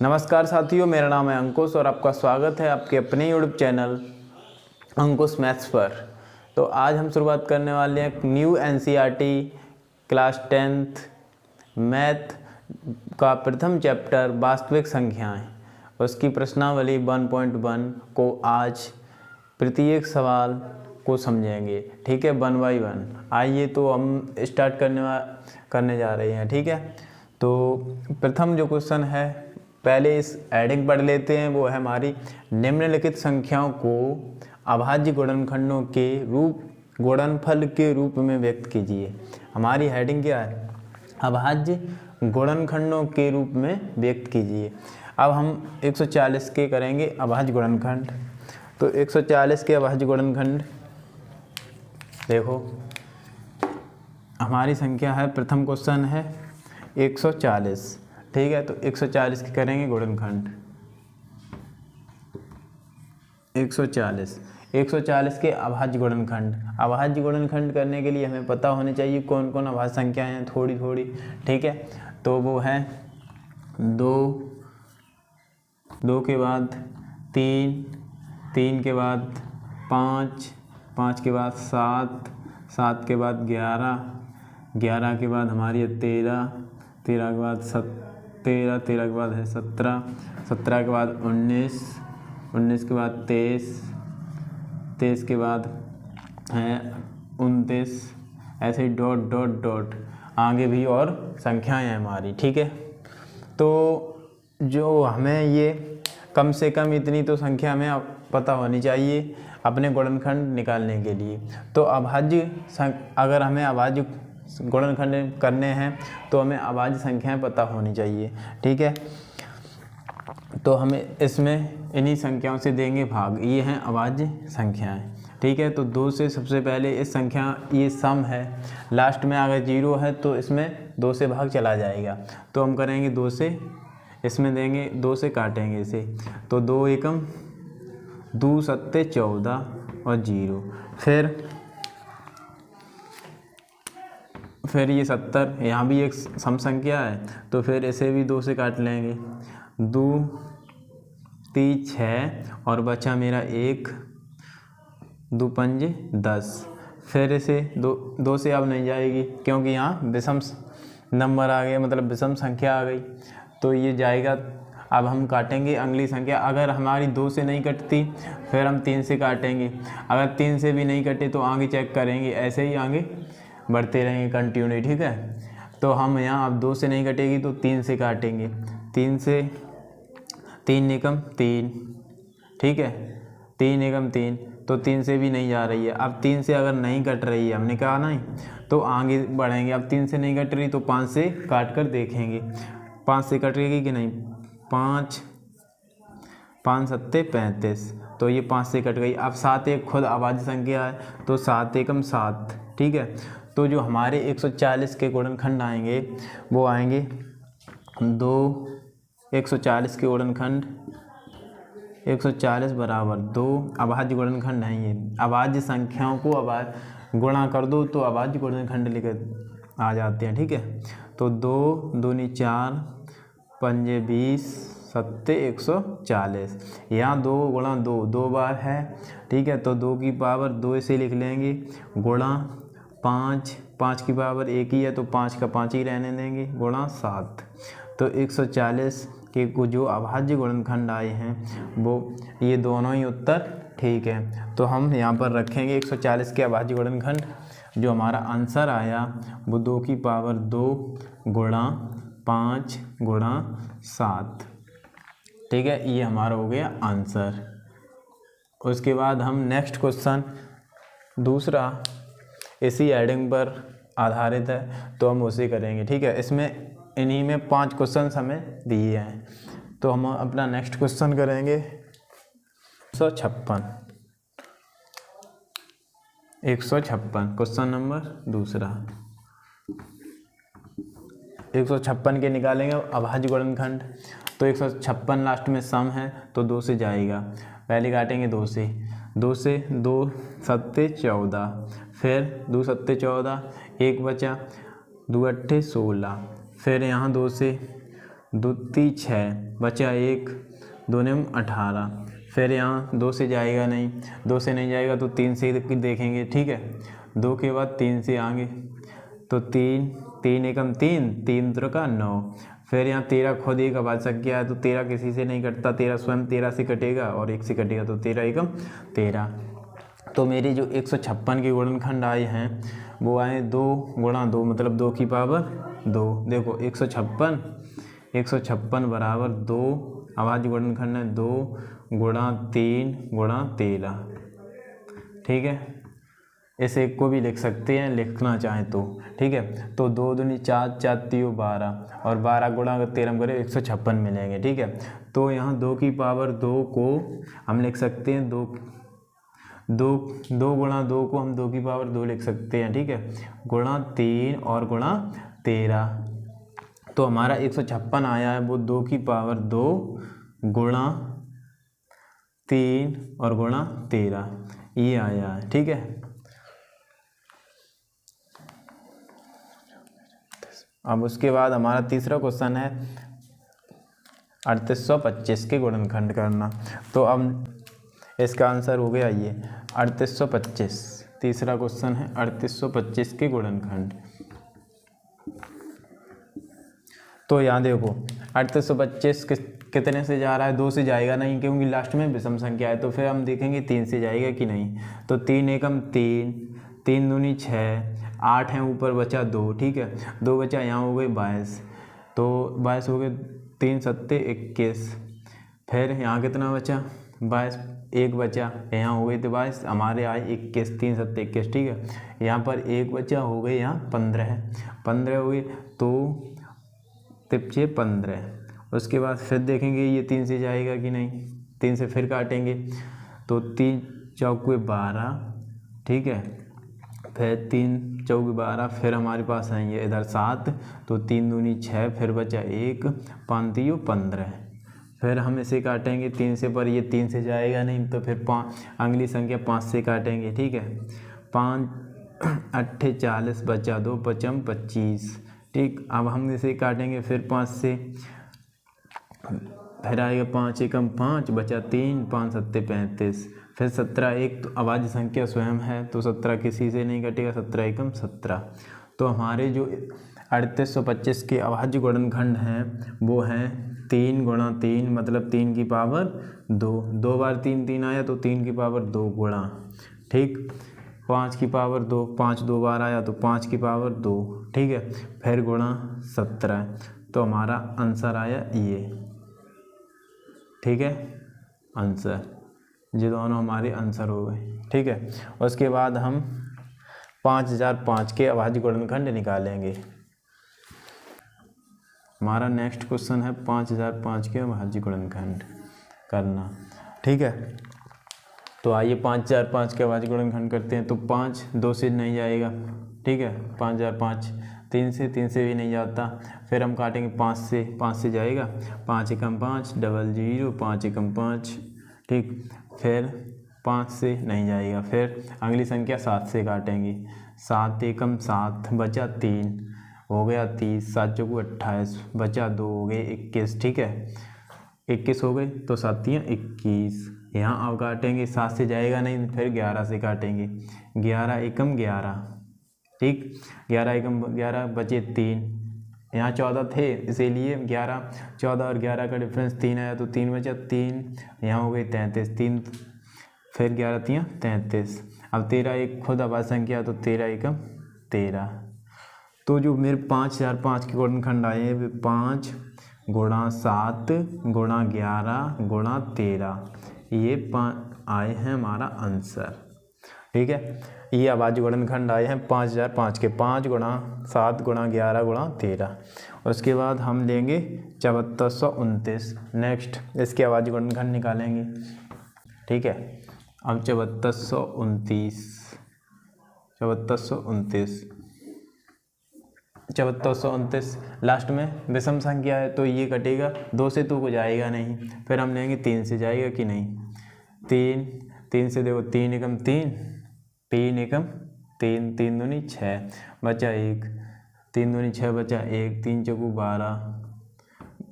नमस्कार साथियों, मेरा नाम है अंकुश और आपका स्वागत है आपके अपने यूट्यूब चैनल अंकुश मैथ्स पर। तो आज हम शुरुआत करने वाले हैं new NCERT class 10th math का प्रथम चैप्टर वास्तविक संख्याएं। उसकी प्रश्नावली 1.1 को आज प्रत्येक सवाल को समझेंगे, ठीक है, 1 बाय 1। आइए तो हम स्टार्ट करने जा रहे हैं, ठीक है। तो प्रथम जो क्वेश्चन है, पहले इस हेडिंग पढ़ लेते हैं। वो है हमारी निम्नलिखित संख्याओं को अभाज्य गुणनखंडों के गुणनफल के रूप में व्यक्त कीजिए। हमारी हेडिंग क्या है? अभाज्य गुणनखंडों के रूप में व्यक्त कीजिए। अब हम 140 के करेंगे अभाज्य गुणनखंड। तो 140 के अभाज्य गुणनखंड देखो, हमारी संख्या है, प्रथम क्वेश्चन है 140, ठीक है। तो 140 के करेंगे गुणनखंड। 140 के अभाज्य गुणनखंड। अभाज्य गुणनखंड करने के लिए हमें पता होनी चाहिए कौन कौन अभाज्य संख्याएं हैं, थोड़ी थोड़ी, ठीक है। तो वो है 2 के बाद 3 के बाद 5 के बाद 7 के बाद 11 के बाद हमारी है 13 के बाद 13 के बाद है 17 के बाद 19 के बाद 23 के बाद है 29, ऐसे ही डॉट डॉट डॉट आगे भी और संख्याएं हैं हमारी, ठीक है। तो जो हमें ये कम से कम इतनी तो संख्या हमें पता होनी चाहिए अपने गुणनखंड निकालने के लिए। तो अगर हमें अभाज्य गुणनखंड करने हैं तो हमें अभाज्य संख्याएं पता होनी चाहिए, ठीक है। तो हमें इसमें इन्हीं संख्याओं से देंगे भाग, ये हैं अभाज्य संख्याएं, ठीक है। तो 2 से सबसे पहले इस संख्या, ये सम है, लास्ट में अगर 0 है तो इसमें 2 से भाग चला जाएगा। तो हम करेंगे 2 से, इसमें देंगे 2 से काटेंगे इसे। तो 2 एकम 2 सत्ते 14 और 0, फिर ये 70, यहाँ भी एक सम संख्या है तो फिर इसे भी 2 से काट लेंगे। 2 3 6 और बचा मेरा 1, 2 5 10। फिर इसे 2 से अब नहीं जाएगी क्योंकि यहाँ विषम नंबर आ गया, मतलब विषम संख्या आ गई, तो ये जाएगा। अब हम काटेंगे अगली संख्या। अगर हमारी 2 से नहीं कटती फिर हम 3 से काटेंगे। अगर 3 से भी नहीं कटे तो आगे चेक करेंगे, ऐसे ही आगे बढ़ते रहेंगे कंटिन्यू, ठीक है। तो हम यहाँ अब 2 से नहीं कटेगी तो 3 से काटेंगे। 3 एकम 3, ठीक है, 3 एकम 3, तो 3 से भी नहीं जा रही है। अब 3 से अगर नहीं कट रही है, हमने कहा नहीं, तो आगे बढ़ेंगे। अब 3 से नहीं कट रही तो 5 से काट कर देखेंगे, 5 से कटेगी कि नहीं। 5 सत्ते 35, तो ये 5 से कट गई। अब 7 एक खुद अभाज्य संख्या है तो 7 एकम 7, ठीक है। तो जो हमारे 140 के गुणनखंड आएंगे वो आएंगे 2, 140 के गुणनखंड 140 बराबर 2 अभाज्य गुणनखंड हैं ये। अभाज्य संख्याओं को गुणा कर दो तो अभाज्य गुणनखंड लेकर आ जाते हैं, ठीक है। तो 2 दूनी 4, 5 20, 7 140। यहाँ 2 गुणा 2 बार है, ठीक है। तो 2 की पावर 2 से लिख लेंगे, गुणा 5 की पावर 1 ही है तो 5 का 5 ही रहने देंगे, गुणा 7। तो 140 के जो अभाज्य गुणनखंड आए हैं वो ये दोनों ही उत्तर ठीक है। तो हम यहाँ पर रखेंगे 140 के अभाज्य गुणनखंड। जो हमारा आंसर आया वो 2 की पावर 2 गुणा 5 गुणा 7, ठीक है। ये हमारा हो गया आंसर। उसके बाद हम नेक्स्ट क्वेश्चन, दूसरा इसी हेडिंग पर आधारित है तो हम उसे करेंगे, ठीक है। इसमें इन्हीं में 5 क्वेश्चन हमें दिए हैं। तो हम अपना नेक्स्ट क्वेश्चन करेंगे 156 क्वेश्चन नंबर दूसरा। 156 के निकालेंगे अभाज्य गुणनखंड। तो 156 लास्ट में सम है तो 2 से जाएगा, पहले काटेंगे 2 से। 2 सत्ते 14, फिर 2 सत्ते 14, 1 बचा, 2 अट्ठे 16, फिर यहाँ 2 से दो ती 6 बचा 1, 2 नेम 18। फिर यहाँ 2 से जाएगा नहीं, 2 से नहीं जाएगा तो 3 से देखेंगे, ठीक है। 2 के बाद 3 से आगे तो 3, 3 एकम 3, 3 त्रिका 9। फिर यहाँ 13 खुद एक अभाज्य संख्या है तो 13 किसी से नहीं कटता, 13 स्वयं 13 से कटेगा और 1 से कटेगा तो 13 एकम 13। तो मेरी जो 156 के गुणनखंड आए हैं वो आए 2 गुणा 2 मतलब 2 की पावर 2। देखो 156 बराबर 2, अभाज्य गुणनखंड है 2 गुणा 3 गुणा 13, ठीक है। इस एक को भी लिख सकते हैं लिखना चाहें तो, ठीक है। तो 2 दूनी 4, 4 तियो 12 और 12 गुणा अगर 13 करें 156 मिलेंगे, ठीक है। तो यहाँ 2 की पावर 2 को हम लिख सकते हैं 2 गुणा 2 को हम 2 की पावर 2 लिख सकते हैं, ठीक है, गुणा 3 और गुणा 13। तो हमारा 156 आया है वो 2 की पावर 2 गुणा 3 और गुणा 13 ये आया है, ठीक है। अब उसके बाद हमारा तीसरा क्वेश्चन है 3825 के गुणनखंड करना। तो अब इसका आंसर हो गया ये 3825। तीसरा क्वेश्चन है 3825 के गुणनखंड। तो यहाँ देखो 3825 कितने से जा रहा है, 2 से जाएगा नहीं क्योंकि लास्ट में विषम संख्या है। तो फिर हम देखेंगे 3 से जाएगा कि नहीं। तो 3 एकम 3, 3 दूनी 6, 8 है ऊपर बचा 2, ठीक है, 2 बचा, यहाँ हो गए 22। तो 22 हो गए, 3 सत्ते 21। फिर यहाँ कितना बचा 22, 1 बचा, यहाँ हो गए थे 22, हमारे आए 21, 3 सत्ते 21, ठीक है। यहाँ पर 1 बचा, हो गए यहाँ 15 है, 15 हो गए तो 15। उसके बाद फिर देखेंगे ये 3 से जाएगा कि नहीं, 3 से फिर काटेंगे तो 3 चौके 12, ठीक है। फिर 3 चौके 12, फिर हमारे पास आएंगे इधर 7, तो 3 दूनी 6, फिर बचा 1, 5 तियो 15। फिर हम इसे काटेंगे 3 से, पर ये 3 से जाएगा नहीं तो फिर अगली संख्या 5 से काटेंगे, ठीक है। 5 8 40 बचा 2, 5 25, ठीक। अब हम इसे काटेंगे फिर 5 से, फिर आएगा 5 एकम 5 बचा 3, 5 सत्ते 35। फिर 17 एक तो अभाज्य संख्या स्वयं है तो 17 किसी से नहीं कटेगा, 17 एकम 17। तो हमारे जो 3825 के अभाज्य गुणनखंड हैं वो हैं 3 गुणा 3 मतलब 3 की पावर 2, 2 बार 3 3 आया तो 3 की पावर 2 गुणा, ठीक। 5 की पावर 2, 5 2 बार आया तो 5 की पावर 2, ठीक है। फिर गुणा 17, तो हमारा आंसर आया ये, ठीक है। आंसर ये दोनों हमारे आंसर हो गए, ठीक है। उसके बाद हम 5005 के अभाज्य गुणनखंड निकालेंगे। हमारा नेक्स्ट क्वेश्चन है 5005 के अभाज्य गुणनखंड करना, ठीक है। तो आइए 5005 के अभाज्य गुणनखंड करते हैं। तो 5 2 से नहीं जाएगा, ठीक है। 5005 3 से भी नहीं जाता। फिर हम काटेंगे 5 से जाएगा, 5 एकम 5 डबल 0, 5 एकम 5, ठीक। फिर 5 से नहीं जाएगा, फिर अगली संख्या 7 से काटेंगे, 7 एकम 7 बचा 3, हो गया 30, 7 चौको 28 बचा 2, हो गए 21, ठीक है। 21 हो गए तो 7 तियां 21। यहाँ अब काटेंगे 7 से जाएगा नहीं, फिर 11 से काटेंगे, 11 एकम 11, ठीक। 11 एकम 11 बचे 3, यहाँ 14 थे इसीलिए 11, 14 और 11 का डिफरेंस 3 आया तो 3 बचा 3, यहाँ हो गई 33, 3 फिर 11 तियां 33। अब 13 एक खुद अभाज्य संख्या तो 13 एकम 13। तो जो मेरे 5005 के गुणनखंड आए हैं वे 5 गुणा 7 गुणा 11 गुणा 13, ये 5 आए हैं हमारा आंसर, ठीक है। ये अभाज्य गुणनखंड आए हैं 5005 के, 5 गुणा 7 गुणा 11 गुणा 13। उसके बाद हम लेंगे 7429। नेक्स्ट इसके अभाज्य गुणनखंड निकालेंगे, ठीक है। अब 7429 लास्ट में विषम संख्या है तो ये कटेगा, 2 से तो को जाएगा नहीं। फिर हम लेंगे 3 से जाएगा कि नहीं, 3 से देखो 3 एकम 3, 3 एकम 3, 3 दूनी 6 बचा 1, 3 दूनी 6 बचा 1, 3 चौको 12,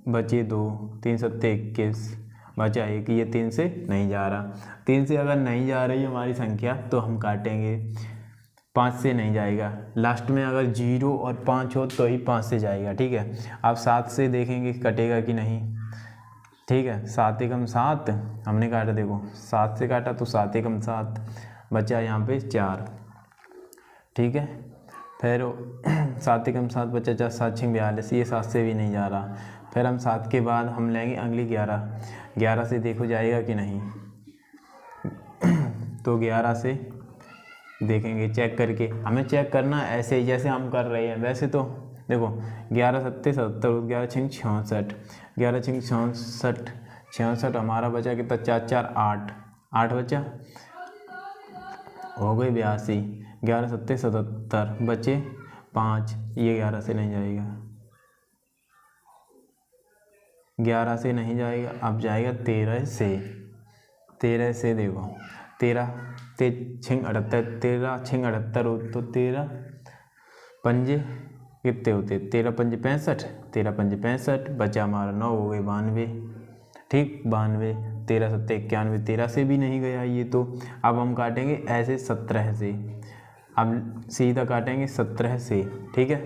बचे 2, 3 सत्ते 21, बचा 1, ये 3 से नहीं जा रहा। 3 से अगर नहीं जा रही हमारी संख्या तो हम काटेंगे, 5 से नहीं जाएगा। लास्ट में अगर 0 और 5 हो तो ही 5 से जाएगा, ठीक है। अब 7 से देखेंगे कटेगा कि नहीं, ठीक है। 7 एकम 7 हमने काटा, देखो 7 से काटा तो 7 एकम 7, बचा यहाँ पे 4, ठीक है। फिर 7 एकम 7 बचा 4, 7 6 42, ये 7 से भी नहीं जा रहा। फिर हम 7 के बाद हम लेंगे अगली 11 से देखो जाएगा कि नहीं, तो 11 से देखेंगे चेक करके। हमें चेक करना ऐसे ही जैसे हम कर रहे हैं। वैसे तो देखो 11 सत्ते 77, 11 छिंग 66, 11 छिंग 66, 66 हमारा बचा कितना, 4 4 8, 8 बचा, हो गई 82, 11 सत्ते 77, बचे 5, ये 11 से नहीं जाएगा, 11 से नहीं जाएगा। अब जाएगा 13 से, 13 से देखो 13 छिंग 78, 13 छिंग 78 हो तो 13 पंजे कितने होते, 13 पंजे 65, 13 पंजे 65, बचा हमारा 9, हो गए 92, ठीक 92, 13 सत्ते 91, 13 से भी नहीं गया ये तो। अब हम काटेंगे ऐसे 17 से, अब सीधा काटेंगे 17 से, ठीक है।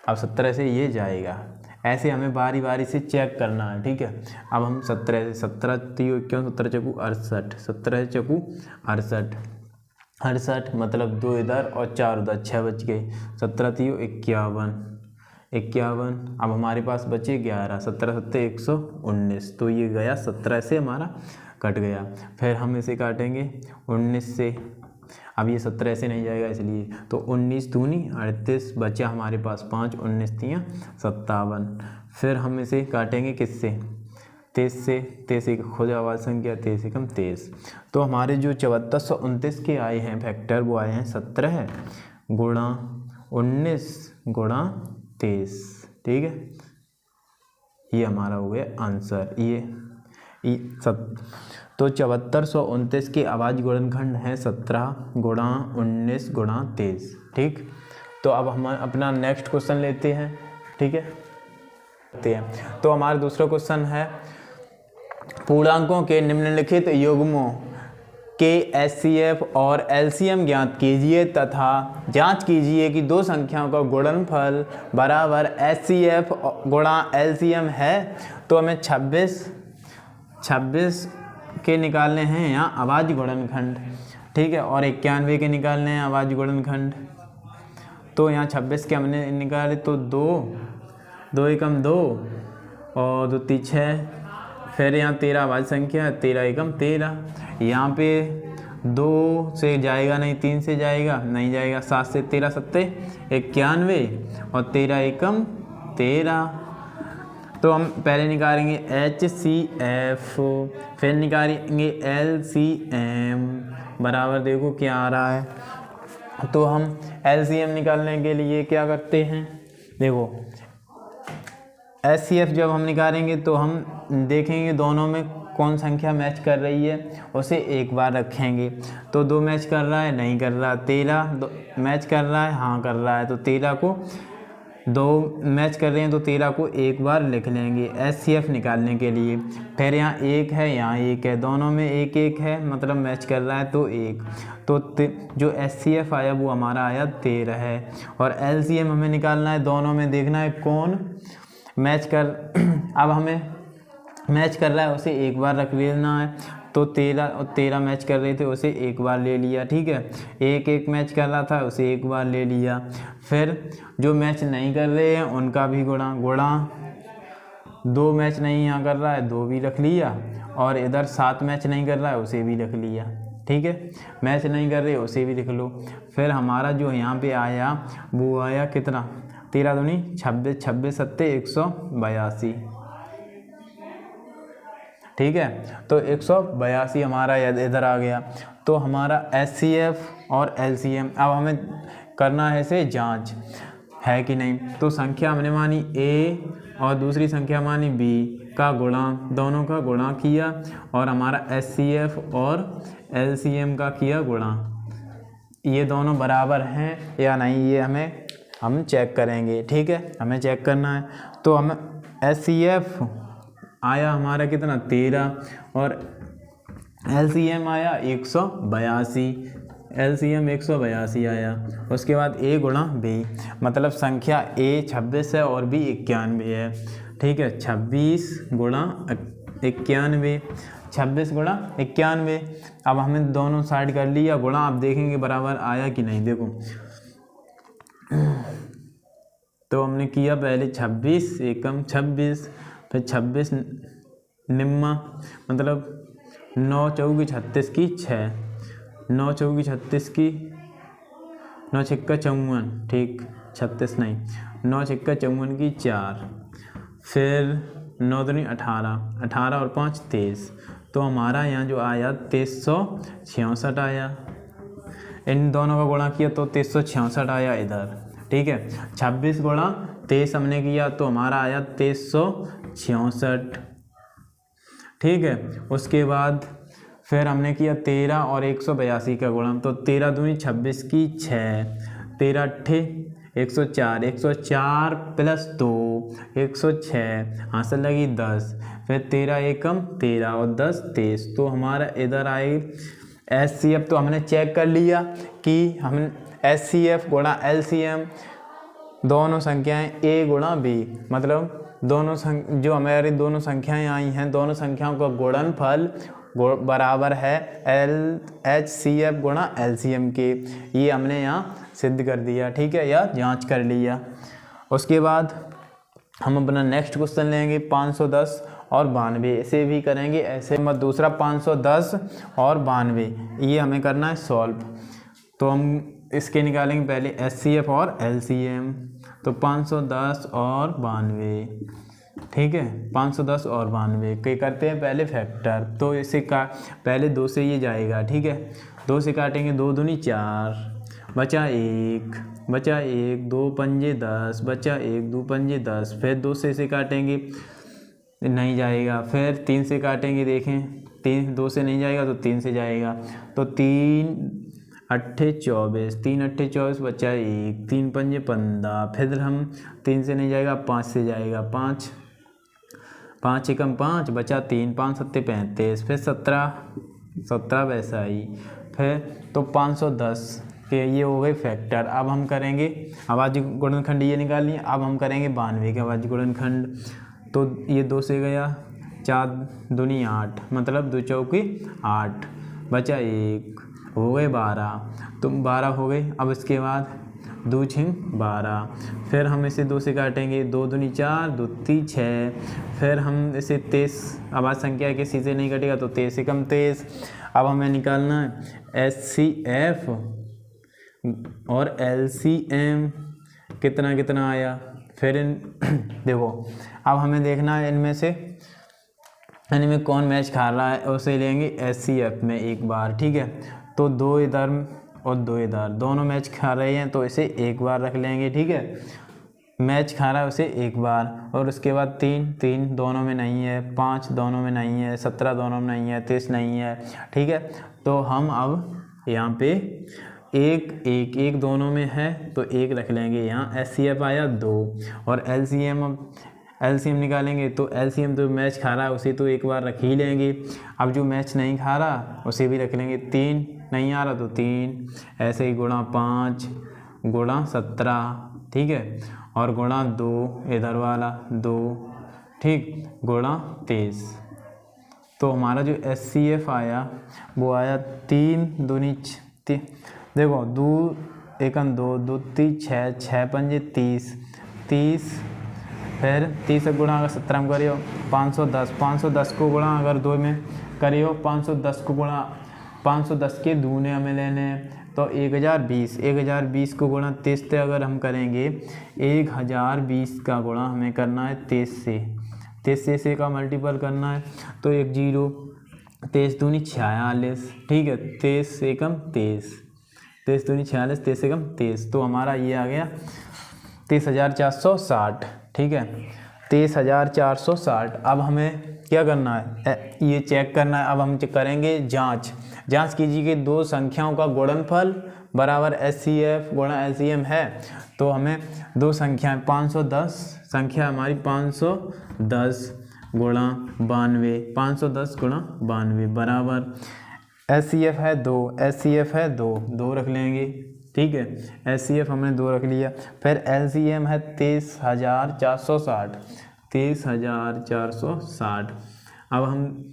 अब 17 से ये जाएगा, ऐसे हमें बारी बारी से चेक करना है, ठीक है। अब हम 17 से, 17 3 51, 17 चकू 68, 17 चकू 68, 68 मतलब 2 इधर और 4 उधर, 6 बच गए, 17 3 51, 51। अब हमारे पास बचे 11, 17 सत्ते 119, तो ये गया 17 से हमारा कट गया। फिर हम इसे काटेंगे 19 से, अब ये 17 से नहीं जाएगा इसलिए, तो 19 दूनी 38, बचा हमारे पास 5, 19 3 57। फिर हम इसे काटेंगे किससे, 23 से, 23 एक खुद आवाज़ संख्या, 23 एकम 23। तो हमारे जो 7429 के आए हैं फैक्टर, वो आए हैं 17 गुणा 19 गुणा 23, ठीक है। ये हमारा हो गया आंसर। ये तो 7429 के आवाज़ गुणनखंड हैं 17 गुणा 19 गुणा 23, ठीक। तो अब हम अपना नेक्स्ट क्वेश्चन लेते हैं, ठीक है। तो हमारा दूसरा क्वेश्चन है, पूर्णांकों के निम्नलिखित युग्मों के HCF और LCM ज्ञात कीजिए तथा जांच कीजिए कि दो संख्याओं का गुणनफल बराबर HCF गुणा LCM है। तो हमें 26 के निकालने हैं यहाँ आवाज़ गुणनखंड, ठीक है, और 91 के निकालने हैं आवाज़ गुणनखंड। तो यहाँ 26 के हमने निकाले तो 2 एकम 2 और 2 3 6, फिर यहाँ 13 आवाज़ संख्या है, 13 एकम 13, यहाँ पे 2 से जाएगा नहीं, 3 से जाएगा नहीं जाएगा, 7 से 13 सत्ते 91 और 13 एकम 13। तो हम पहले निकालेंगे HCF, फिर निकालेंगे LCM बराबर, देखो क्या आ रहा है। तो हम LCM निकालने के लिए क्या करते हैं, देखो HCF जब हम निकालेंगे तो हम देखेंगे दोनों में कौन संख्या मैच कर रही है, उसे एक बार रखेंगे। तो 2 मैच कर रहा है, नहीं कर रहा, 13 मैच कर रहा है, हाँ कर रहा है, तो 13 को 2 मैच कर रहे हैं तो 13 को एक बार लिख लेंगे HCF निकालने के लिए। फिर यहाँ 1 है, यहाँ 1 है, दोनों में 1 1 है, मतलब मैच कर रहा है तो 1। तो जो HCF आया वो हमारा आया 13 है। और LCM हमें निकालना है, दोनों में देखना है कौन मैच कर अब हमें मैच कर रहा है उसे एक बार रख लेना है। तो 13 मैच कर रहे थे, उसे एक बार ले लिया, ठीक है। 1 1 मैच कर रहा था, उसे एक बार ले लिया। फिर जो मैच नहीं कर रहे हैं उनका भी गुणा 2 मैच नहीं यहाँ कर रहा है, 2 भी रख लिया। और इधर 7 मैच नहीं कर रहा है, उसे भी रख लिया, ठीक है। मैच नहीं कर रहे उसे भी लिख लो। फिर हमारा जो यहाँ पे आया वो आया कितना, 13 दूनी 26, 26 सत्ते 182, ठीक है। तो 182 हमारा इधर आ गया। तो हमारा HCF और LCM, अब हमें करना है इसे जांच है कि नहीं। तो संख्या हमने मानी A और दूसरी संख्या मानी B का गुणा, दोनों का गुणा किया और हमारा HCF और LCM का किया गुणा। ये दोनों बराबर हैं या नहीं, ये हम चेक करेंगे, ठीक है। हमें चेक करना है। तो HCF आया हमारा कितना 13 और LCM आया 182, LCM 182 आया। उसके बाद A गुणा B, मतलब संख्या A 26 है और B 91 है। ठीक है, 26 गुणा 91, 26 गुणा 91। अब हमें दोनों साइड कर लिया गुणा, अब देखेंगे बराबर आया कि नहीं। देखो तो हमने किया पहले 26 एकम 26, फिर 26 निम्मा, मतलब 9 चौकी 36 की 6, 9 चौकी 36 की 9 छिक्का 54, ठीक 36 नहीं, 9 छिक्का 54 की 4, फिर 9 दूनी 18, 18 और 5 23। तो हमारा यहाँ जो आया 2366 आया। इन दोनों का गुणा किया तो 2366 आया इधर। ठीक है, 26 गुणा 23 हमने किया तो हमारा आया 2366। ठीक है, उसके बाद फिर हमने किया 13 और 182 का गुणा, तो 13 दूनी 26 की 6, 13 अट्ठे 104, 104 प्लस 2 106, हासिल लगी 10, फिर 13 एकम 13 और 10 23। तो हमारा इधर आए HCF। तो हमने चेक कर लिया कि हम HCF गुणा LCM दोनों संख्याएं A गुणा B, मतलब दोनों जो हमारी दोनों संख्याएं आई हैं, दोनों संख्याओं का गुणनफल बराबर है HCF गुणा LCM के। ये हमने यहाँ सिद्ध कर दिया, ठीक है, या जांच कर लिया। उसके बाद हम अपना नेक्स्ट क्वेश्चन लेंगे 510 और 92, इसे भी करेंगे ऐसे मत। दूसरा 510 और 92 ये हमें करना है सॉल्व। तो हम इसके निकालेंगे पहले HCF और LCM। तो 510 और 92, ठीक है, 510 और 92 के करते हैं पहले फैक्टर। तो इसे का पहले 2 से ये जाएगा, ठीक है, 2 से काटेंगे, 2 दूनी 4, बचा 1, बचा 1, 2 पंजे 10, बचा 1, 2 पंजे 10, फिर 2 से इसे काटेंगे, नहीं जाएगा, फिर 3 से काटेंगे, देखें 3 2 से नहीं जाएगा तो 3 से जाएगा, तो 3 अट्ठे 24, 3 अट्ठे 24, बचा 1, 3 पंजे 15, फिर हम 3 से नहीं जाएगा 5 से जाएगा, 5 5 एकम 5, बचा 3, 5 सत्ते 35, फिर 17 वैसा ही, फिर तो 510 के ये हो गए फैक्टर। अब हम करेंगे अभाज्य गुणनखंड, ये निकाल लिए। अब हम करेंगे 92 के अभाज्य गुणनखंड। तो ये 2 से गया, 4 दूनी 8, मतलब 2 चौकी 8, बचा 1, हो गए 12, तो 12 हो गए। अब इसके बाद 2 छिंग 12, फिर हम इसे 2 से काटेंगे, 2 दूनी 4, 2 3 6, फिर हम इसे 23 अभाज्य संख्या के सी से नहीं कटेगा तो 23 एकम 23। अब हमें निकालना है HCF और LCM कितना कितना आया। फिर देखो अब हमें देखना है इनमें कौन मैच खा रहा है, उसे लेंगे HCF में एक बार, ठीक है। तो 2 इधर और 2 इधर, दोनों मैच खा रहे हैं तो इसे एक बार रख लेंगे, ठीक है, मैच खा रहा है उसे एक बार। और उसके बाद 3 दोनों में नहीं है, 5 दोनों में नहीं है, 17 दोनों में नहीं है, 23 नहीं है, ठीक है। तो हम अब यहाँ पे एक दोनों में है तो 1 रख लेंगे। यहाँ HCF आया 2 और LCM निकालेंगे तो LCM तो मैच खा रहा है उसे तो एक बार रख ही लेंगे। अब जो मैच नहीं खा रहा उसे भी रख लेंगे। 3 नहीं आ रहा तो 3, ऐसे ही गुणा 5 गुणा 17, ठीक है, और गुणा 2 इधर वाला 2, ठीक, गुणा 23। तो हमारा जो HCF आया वो आया 3 दूनी 3, देखो 2 एकम 2, 2 3 6, 6 पंजे 30, फिर 30 से गुणा अगर 17 में करियो 510 को गुणा अगर 2 में करियो 510 को गुणा 510 के दूने हमें लेने हैं तो 1020 को गुणा 23 से अगर हम करेंगे 1020 का गुणा हमें करना है 23 से का मल्टीपल करना है तो 1 0, 23 दूनी 46, ठीक है, 23 एकम 23, 23 दूनी 46, 23 एकम 23। तो हमारा ये आ गया 23,460, ठीक है, 23,460। अब हमें क्या करना है, ये चेक करना है। अब हम करेंगे जांच कीजिए कि 2 संख्याओं का गुणनफल बराबर HCF गुणा LCM है, तो हमें दो संख्याएं 510 संख्या हमारी 510 गुणा 92, 510 गुणा 92 बराबर HCF है 2, HCF है 2, 2 रख लेंगे, ठीक है। HCF हमने 2 रख लिया। फिर LCM है 23,460, 23,460। अब हम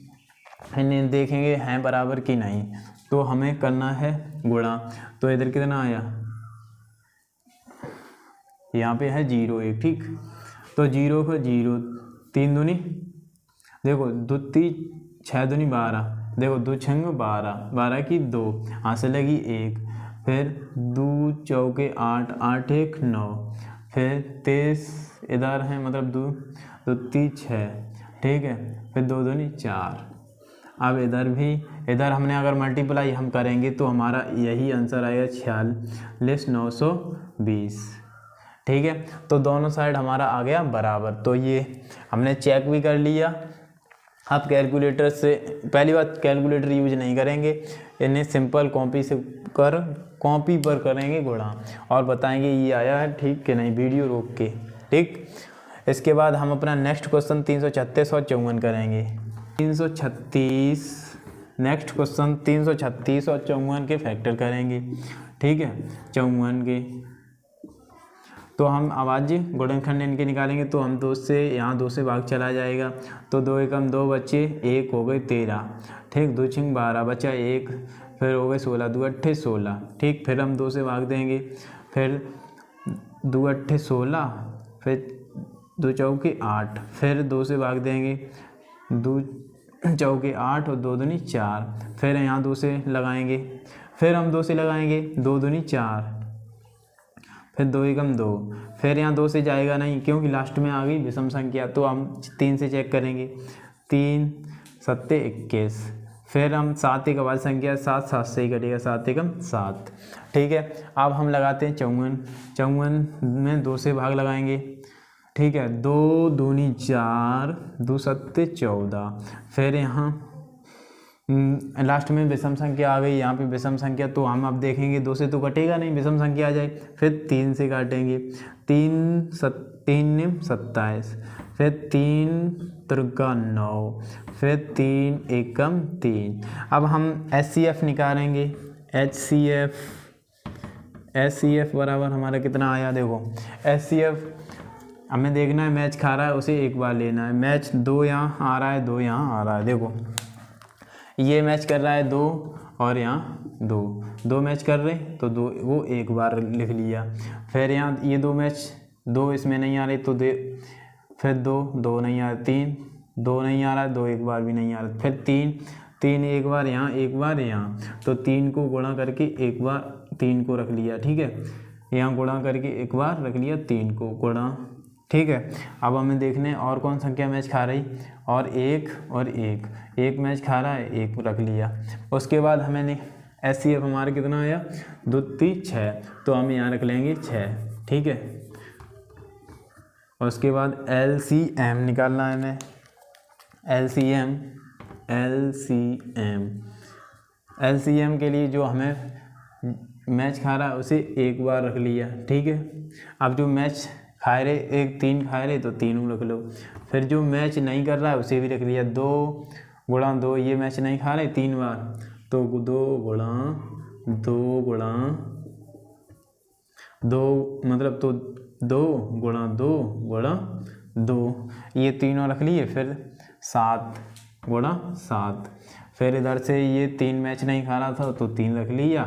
इन्हें देखेंगे हैं बराबर कि नहीं, तो हमें करना है गुणा। तो इधर कितना आया, यहाँ पे है 0 1, ठीक। तो 0 को 0, 3 दूनी, देखो 2 3 6 दूनी 12, देखो 2 छंग 12, 12 की 2, यहाँ से लगी 1, फिर 2 चौके 8, 8 1 9, फिर 23 इधर है, मतलब 2 2 3 6, ठीक है। फिर 2 दूनी 4। अब इधर भी, इधर हमने अगर मल्टीप्लाई हम करेंगे तो हमारा यही आंसर आएगा 46,920, ठीक है। तो दोनों साइड हमारा आ गया बराबर। तो ये हमने चेक भी कर लिया। अब कैलकुलेटर से, पहली बात कैलकुलेटर यूज नहीं करेंगे, इन्हें सिंपल कॉपी पर करेंगे गुणा और बताएंगे ये आया है ठीक कि नहीं, वीडियो रोक के, ठीक। इसके बाद हम अपना नेक्स्ट क्वेश्चन 336 और 54 करेंगे। 336 नेक्स्ट क्वेश्चन 336 और 54 के फैक्टर करेंगे, ठीक है। 54 के तो हम अभाज्य गुणनखंड इनके निकालेंगे, तो हम 2 से यहाँ 2 से भाग चला जाएगा, तो 2 एकम 2 बच्चे, 1 हो गए 13, ठीक। 2 छिंग 12 बचा 1, फिर हो गए 16, 2 अट्ठे 16, ठीक। फिर हम 2 से भाग देंगे, फिर 2 अट्ठे 16, फिर 2 चौके 8, फिर 2 से भाग देंगे, 2 चौके 8 और 2 दूनी 4, फिर यहाँ 2 से लगाएंगे, फिर हम 2 से लगाएंगे, 2 दूनी 4, फिर 2 एकम 2, फिर यहाँ 2 से जाएगा नहीं क्योंकि लास्ट में आ गई विषम संख्या, तो हम 3 से चेक करेंगे, 3 सत्ते 21, फिर हम 7 एक अभाज्य संख्या, 7 7 से ही कटेगा, 7 एकम 7, ठीक है। अब हम लगाते हैं 54, 54 में 2 से भाग लगाएंगे, ठीक है। 2 दूनी 4, 2 सत्ते 14, फिर यहाँ लास्ट में विषम संख्या आ गई, यहाँ पे विषम संख्या, तो हम अब देखेंगे 2 से तो कटेगा नहीं, विषम संख्या आ जाए, फिर 3 से काटेंगे, 3 27, फिर 3 त्रिका 9, फिर 3 एकम 3। अब हम HCF निकालेंगे, HCF बराबर हमारा कितना आया, देखो HCF हमें देखना है, मैच खा रहा है उसे एक बार लेना है, मैच 2 यहाँ आ रहा है, 2 यहाँ आ रहा है, देखो ये मैच कर रहा है 2 और यहाँ 2 मैच कर रहे, तो 2 वो एक बार लिख लिया। फिर यहाँ ये 2 मैच, 2 इसमें नहीं आ रही तो फिर 2 नहीं आ रहा, 2 नहीं आ रहा, 2 एक बार भी नहीं आ रहा, फिर 3 एक बार यहाँ, एक बार यहाँ, तो 3 को गुणा करके एक बार 3 को रख लिया, ठीक है। यहाँ गुणा करके एक बार रख लिया 3 को गुणा, ठीक है। अब हमें देखने और कौन संख्या मैच खा रही, और एक मैच खा रहा है, 1 रख लिया। उसके बाद हमें HCF हमारा कितना आया, 2 3 6, तो हम यहाँ रख लेंगे 6, ठीक है। और उसके बाद LCM निकालना है हमें, LCM के लिए जो हमें मैच खा रहा है उसे एक बार रख लिया, ठीक है। अब जो मैच खा रहे 3 खा रहे तो 3 रख लो, फिर जो मैच नहीं कर रहा है उसे भी रख लिया, 2 गुणा 2, ये मैच नहीं खा रहे 3 बार, तो 2 गुणा 2 मतलब तो 2 गुणा 2 ये तीनों रख लिए, फिर 7 गुणा 7, फिर इधर से ये 3 मैच नहीं खा रहा था तो 3 रख लिया,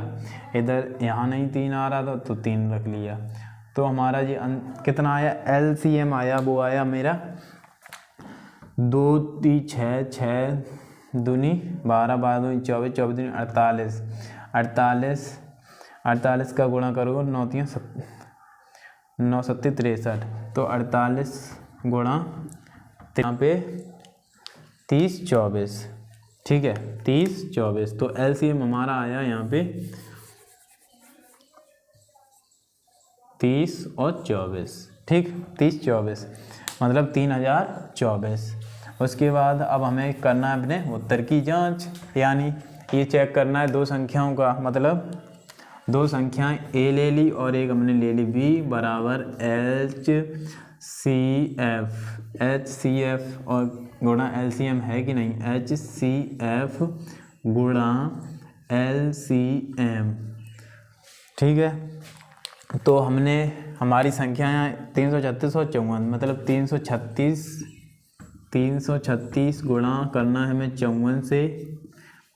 इधर यहाँ नहीं 3 आ रहा था तो 3 रख लिया। तो हमारा ये कितना आया, LCM आया, वो आया मेरा 2 3 6 6 दूनी 12 12 दूनी 24 24 दूनी 48 का गुणा करो 9 7 63, तो 48 गुणा यहाँ पे 30 24, ठीक है, 30 24। तो LCM हमारा आया यहाँ पे 30 और 24, ठीक, 30 24 मतलब 3024। उसके बाद अब हमें करना है अपने उत्तर की जांच, यानी ये चेक करना है 2 संख्याओं का, मतलब दो संख्याएं ए ले ली और एक हमने ले ली बी बराबर HCF और गुणा LCM है कि नहीं, HCF गुणा LCM। ठीक है, तो हमने हमारी संख्याएं 336 और 54, मतलब 336 गुणा करना है हमें 54 से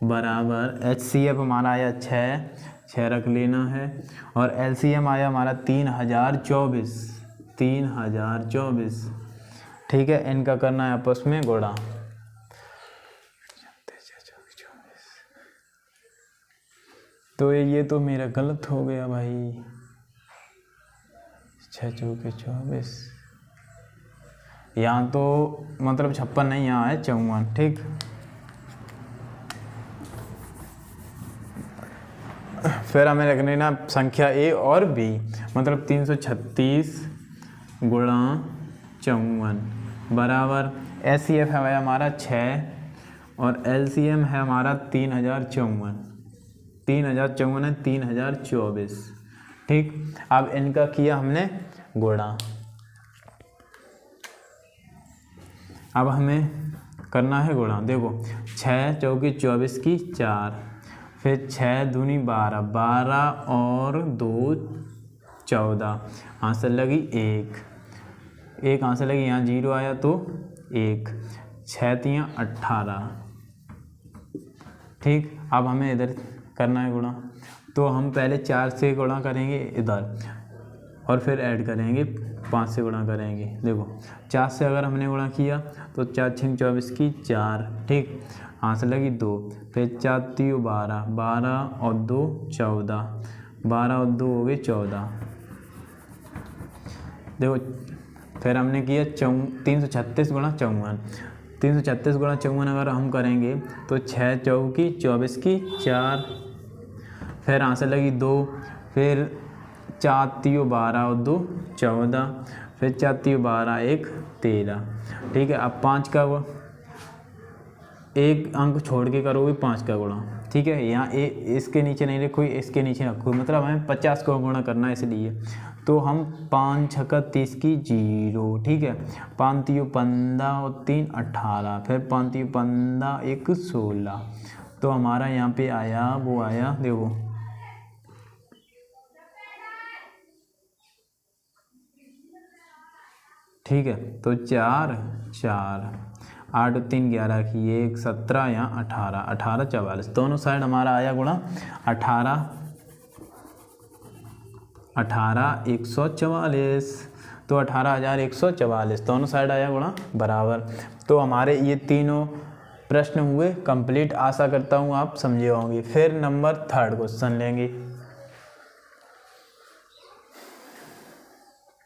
बराबर HCF हमारा आया 6 रख लेना है और LCM आया हमारा 3024। ठीक है, इनका करना है आपस में गुणा। तो ये तो मेरा गलत हो गया भाई, 6 चौके 24, यहाँ तो मतलब 56 नहीं, यहाँ है 54। ठीक, फिर हमें रख लेना संख्या ए और बी, मतलब 336 गुणा 54 बराबर HCF है हमारा 6 और LCM है हमारा 3054 है 3024। ठीक, अब इनका किया हमने गुणा। अब हमें करना है गुणा। देखो 6 चौकी 24 की 4, फिर 6 दूनी 12 और 2 14, आंसर लगी 1 आंसर लगी, यहाँ 0 आया तो 1, 6 तियाँ 18। ठीक, अब हमें इधर करना है गुणा, तो हम पहले 4 से गुणा करेंगे इधर और फिर ऐड करेंगे 5 से गुणा करेंगे। देखो 4 से अगर हमने गुणा किया तो 4 6 24 की 4। ठीक, आंसर लगी 2, फिर 4 3 12 और 2 14, 12 और 2 हो गए 14। देखो फिर हमने किया 336 गुणा 54, 336 गुणा 54 अगर हम करेंगे तो 6 चौकी 24 की 4, फिर आंसर लगी 2, फिर 4 3 12 और 2 14, फिर 4 3 12 1 13। ठीक है, अब 5 का एक अंक छोड़ के करोगे 5 का गुणा। ठीक है, यहाँ इसके नीचे नहीं रखोगे, इसके नीचे रखोगे, मतलब हमें 50 का गुणा करना है, इसलिए तो हम 5 6 30 की 0। ठीक है, 5 3 15 और 3 18, फिर 5 3 15 1 16। तो हमारा यहाँ पे आया, वो आया देखो ठीक है, तो 4 4 8 3 11 की 1 17, यहाँ 18 44, दोनों साइड हमारा आया गुणा 18 144। तो 18,144 दोनों साइड आया गुणा बराबर। तो हमारे ये तीनों प्रश्न हुए कंप्लीट। आशा करता हूँ आप समझे होंगे। फिर नंबर 3 क्वेश्चन लेंगे।